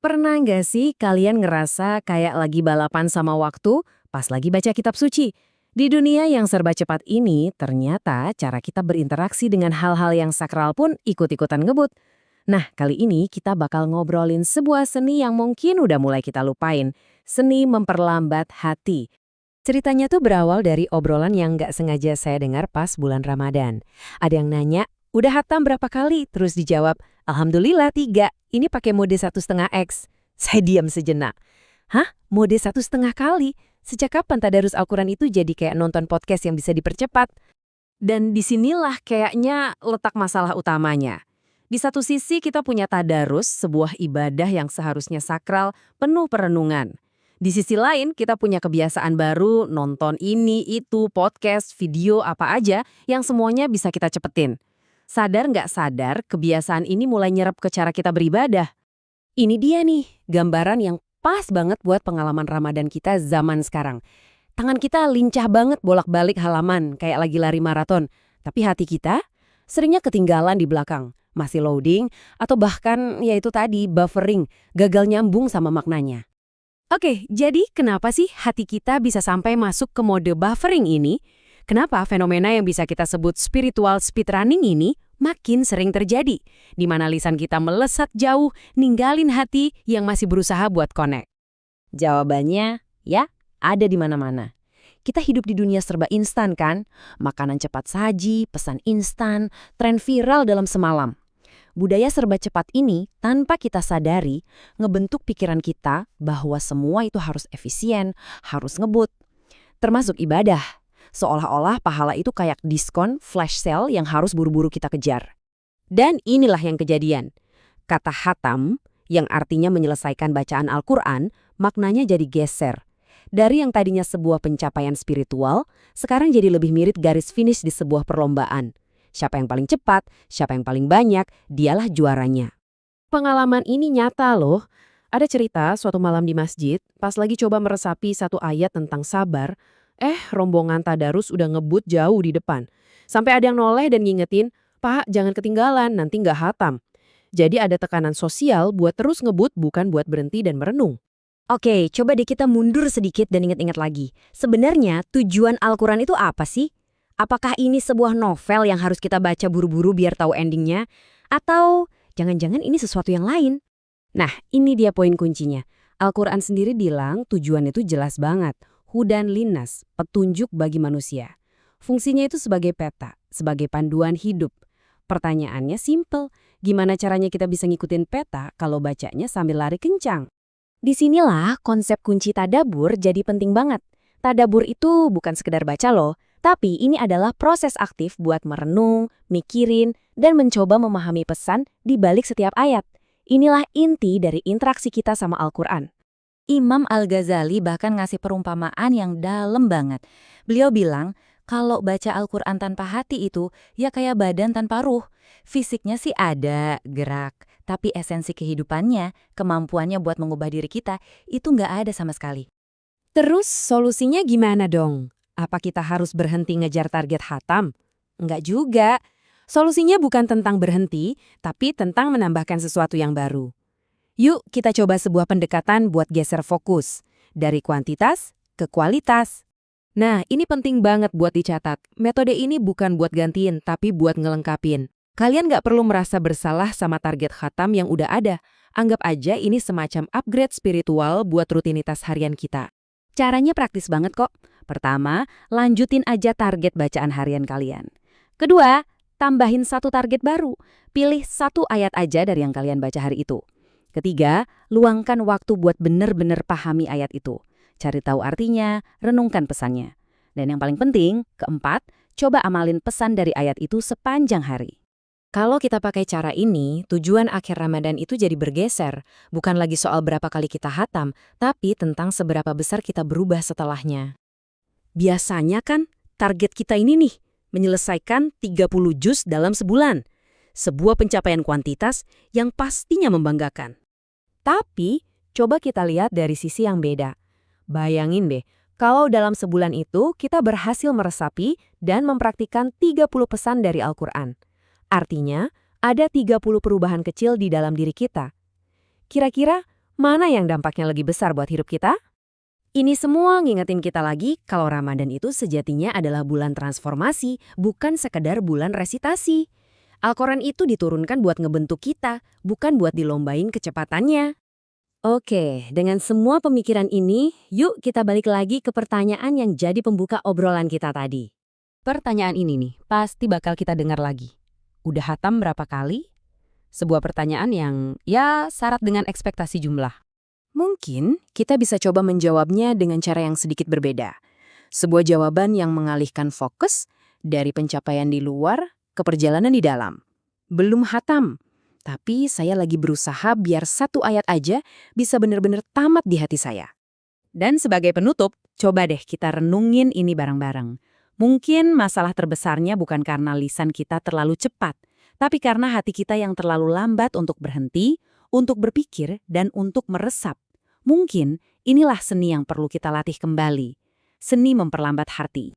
Pernah nggak sih kalian ngerasa kayak lagi balapan sama waktu pas lagi baca kitab suci? Di dunia yang serba cepat ini, ternyata cara kita berinteraksi dengan hal-hal yang sakral pun ikut-ikutan ngebut. Nah, kali ini kita bakal ngobrolin sebuah seni yang mungkin udah mulai kita lupain. Seni memperlambat hati. Ceritanya tuh berawal dari obrolan yang nggak sengaja saya dengar pas bulan Ramadan. Ada yang nanya, udah hatam berapa kali? Terus dijawab, Alhamdulillah 3, ini pakai mode 1,5x. Saya diam sejenak. Hah? Mode 1,5 kali? Sejak kapan tadarus Al-Quran itu jadi kayak nonton podcast yang bisa dipercepat? Dan disinilah kayaknya letak masalah utamanya. Di satu sisi kita punya tadarus, sebuah ibadah yang seharusnya sakral, penuh perenungan. Di sisi lain, kita punya kebiasaan baru, nonton ini, itu, podcast, video, apa aja, yang semuanya bisa kita cepetin. Sadar nggak sadar, kebiasaan ini mulai nyerap ke cara kita beribadah. Ini dia nih, gambaran yang pas banget buat pengalaman Ramadan kita zaman sekarang. Tangan kita lincah banget bolak-balik halaman, kayak lagi lari maraton. Tapi hati kita seringnya ketinggalan di belakang, masih loading, atau bahkan ya itu tadi, buffering, gagal nyambung sama maknanya. Oke, jadi kenapa sih hati kita bisa sampai masuk ke mode buffering ini? Kenapa fenomena yang bisa kita sebut spiritual speedrunning ini makin sering terjadi? Di mana lisan kita melesat jauh, ninggalin hati yang masih berusaha buat connect. Jawabannya, ya, ada di mana-mana. Kita hidup di dunia serba instan kan? Makanan cepat saji, pesan instan, tren viral dalam semalam. Budaya serba cepat ini, tanpa kita sadari, ngebentuk pikiran kita bahwa semua itu harus efisien, harus ngebut. Termasuk ibadah. Seolah-olah pahala itu kayak diskon flash sale yang harus buru-buru kita kejar. Dan inilah yang kejadian. Kata hatam, yang artinya menyelesaikan bacaan Al-Quran, maknanya jadi geser. Dari yang tadinya sebuah pencapaian spiritual, sekarang jadi lebih mirip garis finish di sebuah perlombaan. Siapa yang paling cepat, siapa yang paling banyak, dialah juaranya. Pengalaman ini nyata loh. Ada cerita suatu malam di masjid, pas lagi coba meresapi satu ayat tentang sabar, rombongan tadarus udah ngebut jauh di depan. Sampai ada yang noleh dan ngingetin, Pak, jangan ketinggalan, nanti nggak hatam. Jadi ada tekanan sosial buat terus ngebut, bukan buat berhenti dan merenung. Oke, coba deh kita mundur sedikit dan ingat-ingat lagi. Sebenarnya tujuan Al-Quran itu apa sih? Apakah ini sebuah novel yang harus kita baca buru-buru biar tahu endingnya? Atau jangan-jangan ini sesuatu yang lain? Nah, ini dia poin kuncinya. Al-Quran sendiri bilang tujuan itu jelas banget. Hudan linnas, petunjuk bagi manusia. Fungsinya itu sebagai peta, sebagai panduan hidup. Pertanyaannya simple, gimana caranya kita bisa ngikutin peta kalau bacanya sambil lari kencang? Disinilah konsep kunci tadabur jadi penting banget. Tadabur itu bukan sekedar baca loh, tapi ini adalah proses aktif buat merenung, mikirin, dan mencoba memahami pesan di balik setiap ayat. Inilah inti dari interaksi kita sama Al-Quran. Imam Al-Ghazali bahkan ngasih perumpamaan yang dalam banget. Beliau bilang, kalau baca Al-Quran tanpa hati itu, ya kayak badan tanpa ruh. Fisiknya sih ada, gerak, tapi esensi kehidupannya, kemampuannya buat mengubah diri kita, itu nggak ada sama sekali. Terus solusinya gimana dong? Apa kita harus berhenti ngejar target hatam? Enggak juga. Solusinya bukan tentang berhenti, tapi tentang menambahkan sesuatu yang baru. Yuk kita coba sebuah pendekatan buat geser fokus. Dari kuantitas ke kualitas. Nah, ini penting banget buat dicatat. Metode ini bukan buat gantiin, tapi buat ngelengkapin. Kalian nggak perlu merasa bersalah sama target khatam yang udah ada. Anggap aja ini semacam upgrade spiritual buat rutinitas harian kita. Caranya praktis banget kok. Pertama, lanjutin aja target bacaan harian kalian. Kedua, tambahin satu target baru. Pilih satu ayat aja dari yang kalian baca hari itu. Ketiga, luangkan waktu buat bener-bener pahami ayat itu. Cari tahu artinya, renungkan pesannya. Dan yang paling penting, keempat, coba amalin pesan dari ayat itu sepanjang hari. Kalau kita pakai cara ini, tujuan akhir Ramadan itu jadi bergeser. Bukan lagi soal berapa kali kita hatam, tapi tentang seberapa besar kita berubah setelahnya. Biasanya kan, target kita ini nih, menyelesaikan 30 juz dalam sebulan. Sebuah pencapaian kuantitas yang pastinya membanggakan. Tapi, coba kita lihat dari sisi yang beda. Bayangin deh, kalau dalam sebulan itu kita berhasil meresapi dan mempraktikkan 30 pesan dari Al-Quran. Artinya, ada 30 perubahan kecil di dalam diri kita. Kira-kira, Mana yang dampaknya lebih besar buat hidup kita? Ini semua ngingetin kita lagi kalau Ramadan itu sejatinya adalah bulan transformasi, bukan sekedar bulan resitasi. Al-Quran itu diturunkan buat ngebentuk kita, bukan buat dilombain kecepatannya. Oke, dengan semua pemikiran ini, yuk kita balik lagi ke pertanyaan yang jadi pembuka obrolan kita tadi. Pertanyaan ini nih, pasti bakal kita dengar lagi. Udah hatam berapa kali? Sebuah pertanyaan yang, ya, syarat dengan ekspektasi jumlah. Mungkin kita bisa coba menjawabnya dengan cara yang sedikit berbeda. Sebuah jawaban yang mengalihkan fokus dari pencapaian di luar ke perjalanan di dalam. Belum hatam, tapi saya lagi berusaha biar satu ayat aja bisa benar-benar tamat di hati saya. Dan sebagai penutup, coba deh kita renungin ini bareng-bareng. Mungkin masalah terbesarnya bukan karena lisan kita terlalu cepat, tapi karena hati kita yang terlalu lambat untuk berhenti, untuk berpikir, dan untuk meresap. Mungkin inilah seni yang perlu kita latih kembali. Seni memperlambat hati.